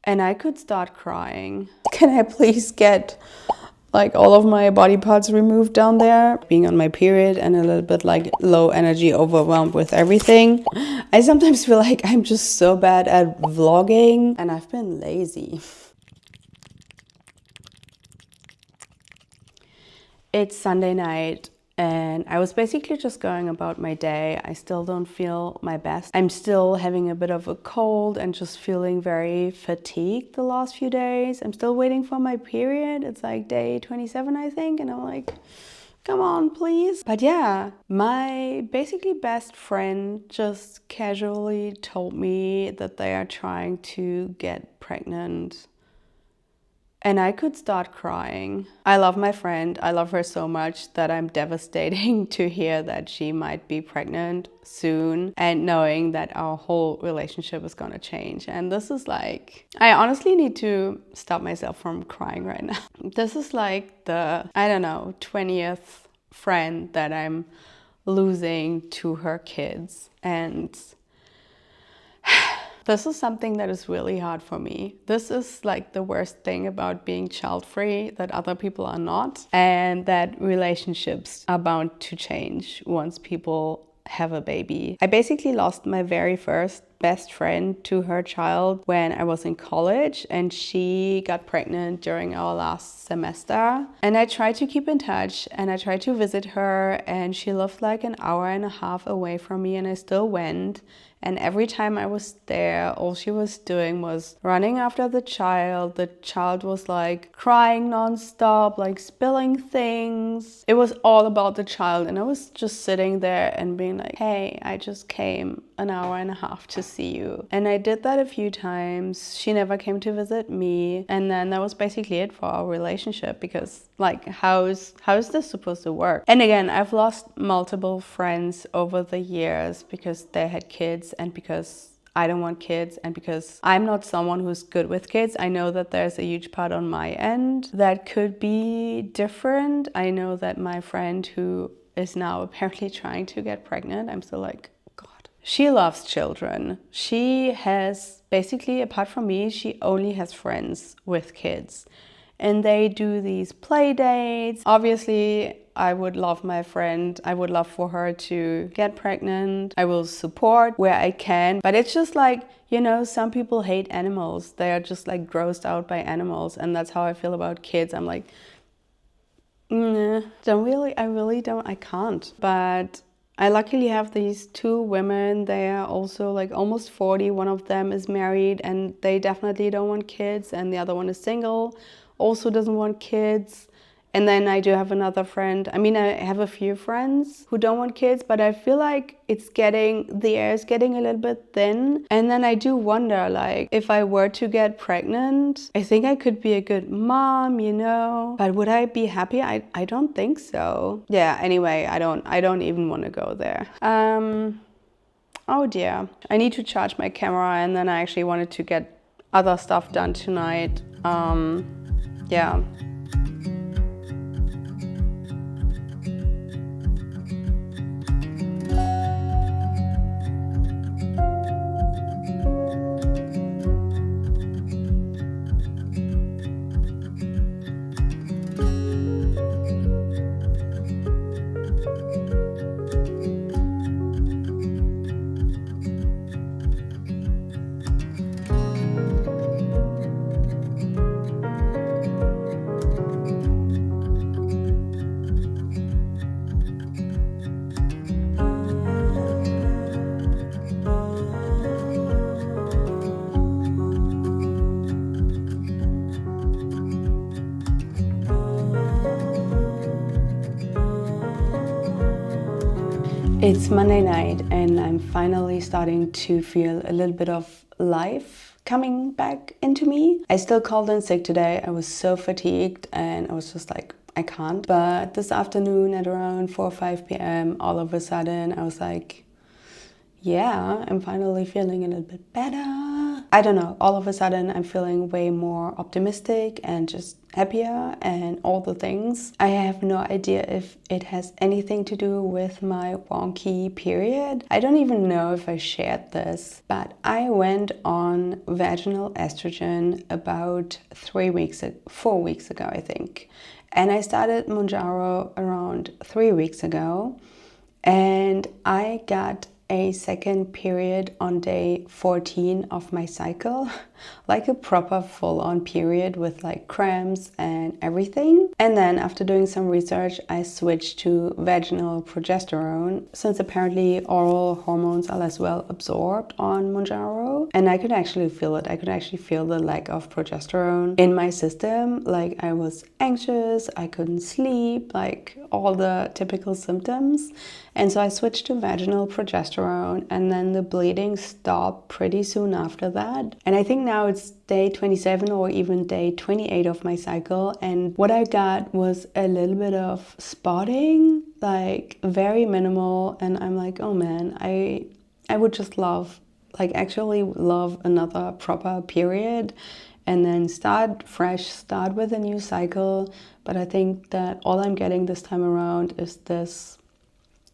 and I could start crying. Can I please get like all of my body parts removed down there? Being on my period and a little bit like low energy, overwhelmed with everything. I sometimes feel like I'm just so bad at vlogging and I've been lazy. It's Sunday night and I was basically just going about my day. I still don't feel my best. I'm still having a bit of a cold and just feeling very fatigued the last few days. I'm still waiting for my period. It's like day 27, I think. And I'm like, come on, please. But yeah, my basically best friend just casually told me that they are trying to get pregnant. And I could start crying. I love my friend. I love her so much that I'm devastating to hear that she might be pregnant soon and knowing that our whole relationship is gonna change. And this is like, I honestly need to stop myself from crying right now. This is like the, I don't know, 20th friend that I'm losing to her kids. And this is something that is really hard for me. This is like the worst thing about being child-free, that other people are not, and that relationships are bound to change once people have a baby. I basically lost my very first best friend to her child when I was in college, and she got pregnant during our last semester. And I tried to keep in touch and I tried to visit her, and she lived like an hour and a half away from me, and I still went. And every time I was there, all she was doing was running after the child. The child was like crying nonstop, like spilling things. It was all about the child. And I was just sitting there and being like, hey, I just came an hour and a half to see you. And I did that a few times. She never came to visit me. And then that was basically it for our relationship, because like, how is this supposed to work? And again, I've lost multiple friends over the years because they had kids, and because I don't want kids, and because I'm not someone who's good with kids. I know that there's a huge part on my end that could be different. I know that my friend who is now apparently trying to get pregnant, I'm still like, God. She loves children. She has basically, apart from me, she only has friends with kids. And they do these play dates. Obviously, I would love my friend. I would love for her to get pregnant. I will support where I can. But it's just like, you know, some people hate animals. They are just like grossed out by animals. And that's how I feel about kids. I'm like, I can't. But I luckily have these two women. They are also like almost 40. One of them is married and they definitely don't want kids. And the other one is single, also doesn't want kids. And then I do have another friend. I mean, I have a few friends who don't want kids, but I feel like the air is getting a little bit thin. And then I do wonder, like, if I were to get pregnant, I think I could be a good mom, you know, but would I be happy? I don't think so. Yeah, anyway, I don't even want to go there. Oh dear. I need to charge my camera, and then I actually wanted to get other stuff done tonight. Yeah. It's Monday night and I'm finally starting to feel a little bit of life coming back into me. I still called in sick today. I was so fatigued and I was just like, I can't. But this afternoon at around 4 or 5 p.m, all of a sudden I was like, yeah, I'm finally feeling a little bit better. I don't know, all of a sudden I'm feeling way more optimistic and just happier and all the things. I have no idea if it has anything to do with my wonky period. I don't even know if I shared this, but I went on vaginal estrogen about 4 weeks ago, I think. And I started Mounjaro around 3 weeks ago. And I got a second period on day 14 of my cycle, like a proper full-on period with like cramps and everything. And then after doing some research, I switched to vaginal progesterone, since apparently oral hormones are less well absorbed on Mounjaro. And I could actually feel it. I could actually feel the lack of progesterone in my system. Like I was anxious, I couldn't sleep, like all the typical symptoms. And so I switched to vaginal progesterone, and then the bleeding stopped pretty soon after that. And I think now it's day 27 or even day 28 of my cycle. And what I got was a little bit of spotting, like very minimal. And I'm like, oh man, I would just love, like actually love another proper period and then start fresh, start with a new cycle. But I think that all I'm getting this time around is this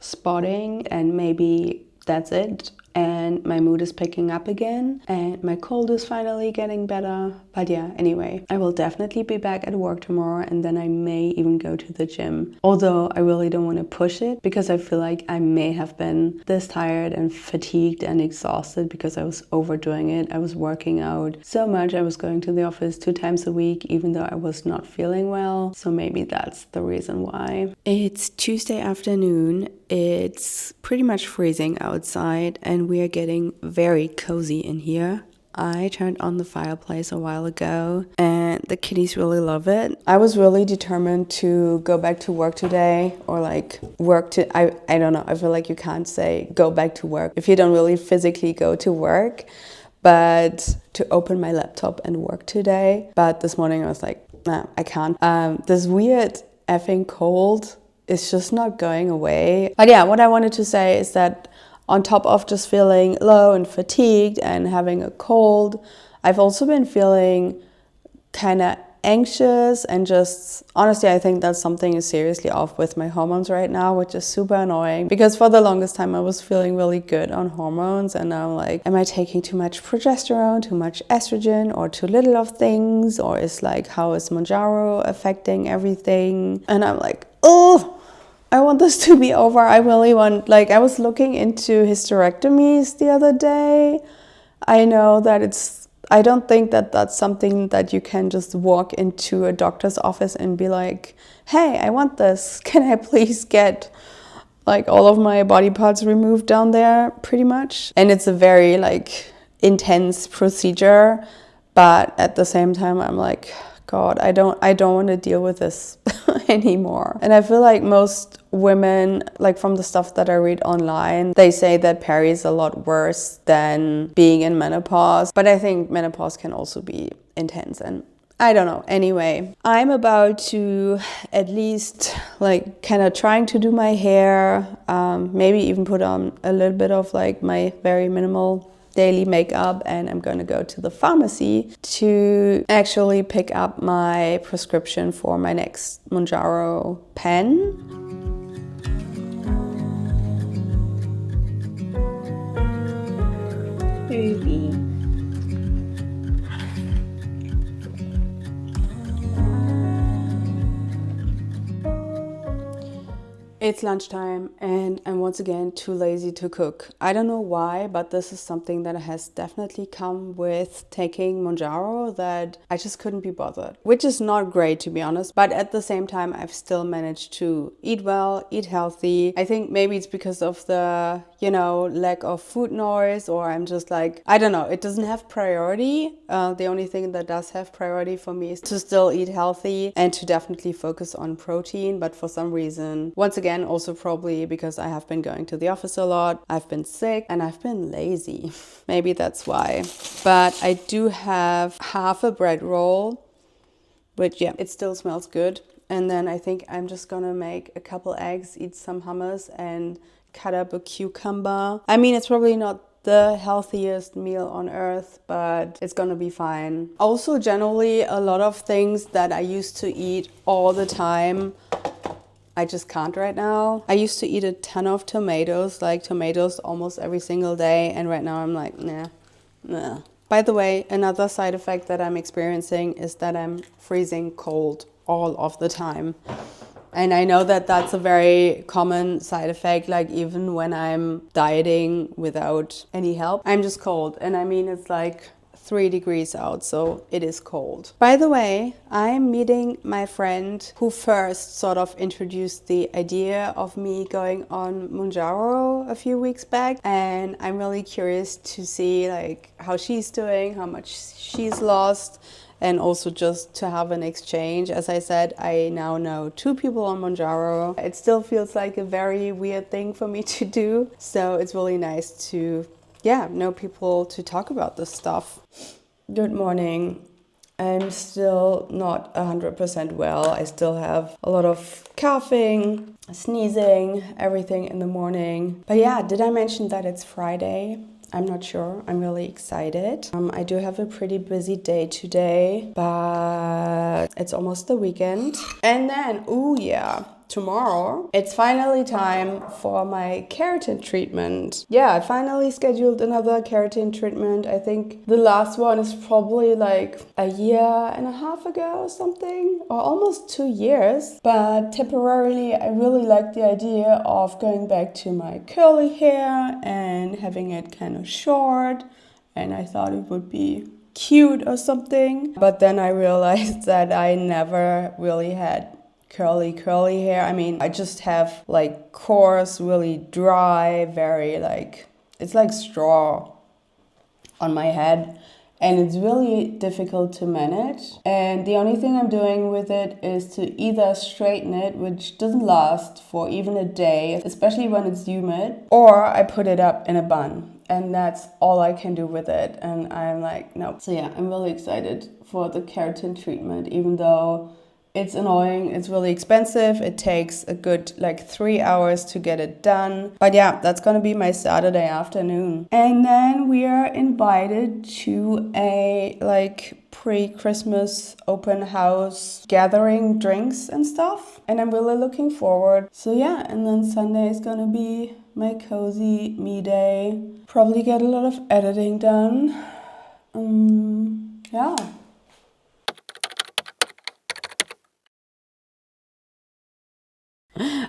spotting, and maybe that's it. And my mood is picking up again, and my cold is finally getting better. But yeah, anyway, I will definitely be back at work tomorrow, and then I may even go to the gym. Although I really don't want to push it, because I feel like I may have been this tired and fatigued and exhausted because I was overdoing it. I was working out so much. I was going to the office 2 times a week, even though I was not feeling well. So maybe that's the reason why. It's Tuesday afternoon. It's pretty much freezing outside, and we are getting very cozy in here. I turned on the fireplace a while ago, and the kitties really love it. I was really determined to go back to work today, or like I don't know, I feel like you can't say go back to work if you don't really physically go to work, but to open my laptop and work today. But this morning I was like, nah, I can't. This weird effing cold is just not going away. But yeah, what I wanted to say is that on top of just feeling low and fatigued and having a cold, I've also been feeling kind of anxious, and just honestly, I think that something is seriously off with my hormones right now, which is super annoying, because for the longest time I was feeling really good on hormones, and now I'm like, am I taking too much progesterone, too much estrogen, or too little of things? Or is like, how is Mounjaro affecting everything? And I'm like, oh, I want this to be over. I really want, like, I was looking into hysterectomies the other day. I know that I don't think that that's something that you can just walk into a doctor's office and be like, hey, I want this. Can I please get like all of my body parts removed down there, pretty much? And it's a very like intense procedure, but at the same time, I'm like, God, I don't want to deal with this anymore. And I feel like most women, like from the stuff that I read online, they say that peri is a lot worse than being in menopause. But I think menopause can also be intense, and I don't know. Anyway, I'm about to at least like kind of trying to do my hair, maybe even put on a little bit of like my very minimal daily makeup, and I'm going to go to the pharmacy to actually pick up my prescription for my next Mounjaro pen. Baby. It's lunchtime, and I'm once again too lazy to cook. I don't know why, but this is something that has definitely come with taking Mounjaro, that I just couldn't be bothered. Which is not great, to be honest, but at the same time I've still managed to eat well, eat healthy. I think maybe it's because of the, lack of food noise, or I'm just like, I don't know, it doesn't have priority. The only thing that does have priority for me is to still eat healthy and to definitely focus on protein. But for some reason, once again, also probably because I have been going to the office a lot, I've been sick, and I've been lazy. Maybe that's why. But I do have half a bread roll, which yeah, it still smells good. And then I think I'm just gonna make a couple eggs, eat some hummus, and cut up a cucumber. I mean, it's probably not the healthiest meal on earth, but it's gonna be fine. Also, generally, a lot of things that I used to eat all the time, I just can't right now. I used to eat a ton of tomatoes, like tomatoes almost every single day, and right now I'm like, nah. By the way, another side effect that I'm experiencing is that I'm freezing cold all of the time. And I know that that's a very common side effect, like even when I'm dieting without any help, I'm just cold. And I mean, it's like 3 degrees out, so it is cold. By the way, I'm meeting my friend who first sort of introduced the idea of me going on Mounjaro a few weeks back, and I'm really curious to see like how she's doing, how much she's lost, and also just to have an exchange. As I said, I now know 2 people on Mounjaro. It still feels like a very weird thing for me to do, so it's really nice to know people to talk about this stuff. Good morning. I'm still not 100% well. I still have a lot of coughing, sneezing, everything in the morning. But yeah, did I mention that it's Friday? I'm not sure. I'm really excited. I do have a pretty busy day today, but it's almost the weekend. And then, tomorrow, it's finally time for my keratin treatment. Yeah, I finally scheduled another keratin treatment. I think the last one is probably like a year and a half ago or something, or almost 2 years. But temporarily, I really like the idea of going back to my curly hair and having it kind of short. And I thought it would be cute or something. But then I realized that I never really had curly hair. I mean, I just have like coarse, really dry, very like, it's like straw on my head, and it's really difficult to manage. And the only thing I'm doing with it is to either straighten it, which doesn't last for even a day, especially when it's humid, or I put it up in a bun. And that's all I can do with it. And I'm like, no. So yeah, I'm really excited for the keratin treatment, even though it's annoying, it's really expensive. It takes a good like 3 hours to get it done. But yeah, that's gonna be my Saturday afternoon. And then we are invited to a like pre-Christmas open house gathering drinks and stuff. And I'm really looking forward. So yeah, and then Sunday is gonna be my cozy me day. Probably get a lot of editing done. Yeah.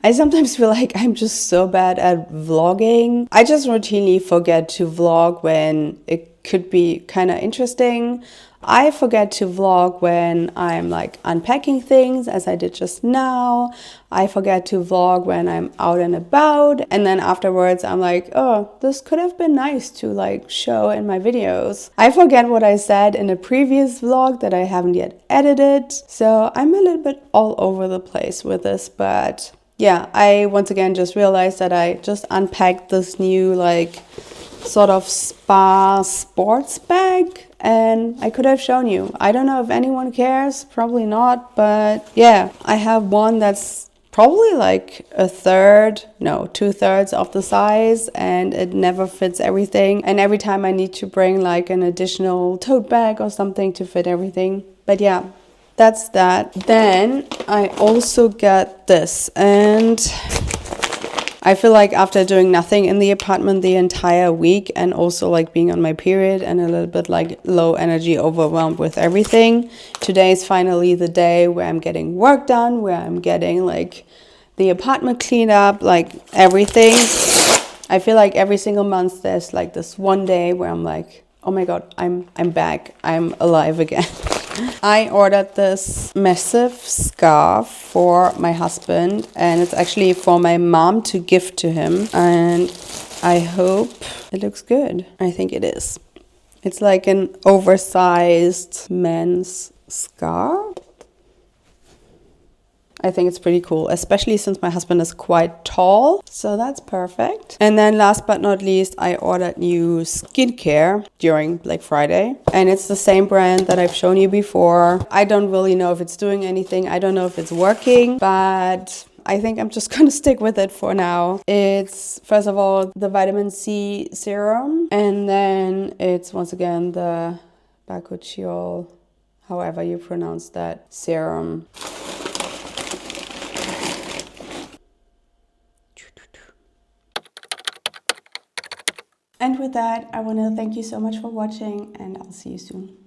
I sometimes feel like I'm just so bad at vlogging. I just routinely forget to vlog when it could be kind of interesting. I forget to vlog when I'm like unpacking things, as I did just now. I forget to vlog when I'm out and about. And then afterwards I'm like, oh, this could have been nice to like show in my videos. I forget what I said in a previous vlog that I haven't yet edited. So I'm a little bit all over the place with this, but yeah, I once again just realized that I just unpacked this new like sort of spa sports bag, and I could have shown you. I don't know if anyone cares, probably not, but yeah, I have one that's probably like 2/3 of the size, and it never fits everything. And every time I need to bring like an additional tote bag or something to fit everything. But yeah, that's that. Then I also got this, and I feel like after doing nothing in the apartment the entire week, and also like being on my period and a little bit like low energy, overwhelmed with everything, today is finally the day where I'm getting work done, where I'm getting like the apartment cleaned up, like everything. I feel like every single month there's like this one day where I'm like, oh my god, I'm back, I'm alive again. I ordered this massive scarf for my husband, and it's actually for my mom to gift to him, and I hope it looks good. I think it is. It's like an oversized men's scarf. I think it's pretty cool, especially since my husband is quite tall, so that's perfect. And then last but not least, I ordered new skincare during Black Friday, and it's the same brand that I've shown you before. I don't really know if it's doing anything. I don't know if it's working, but I think I'm just gonna stick with it for now. It's first of all the vitamin C serum, and then it's once again the bakuchiol, however you pronounce that, serum. And with that, I want to thank you so much for watching, and I'll see you soon.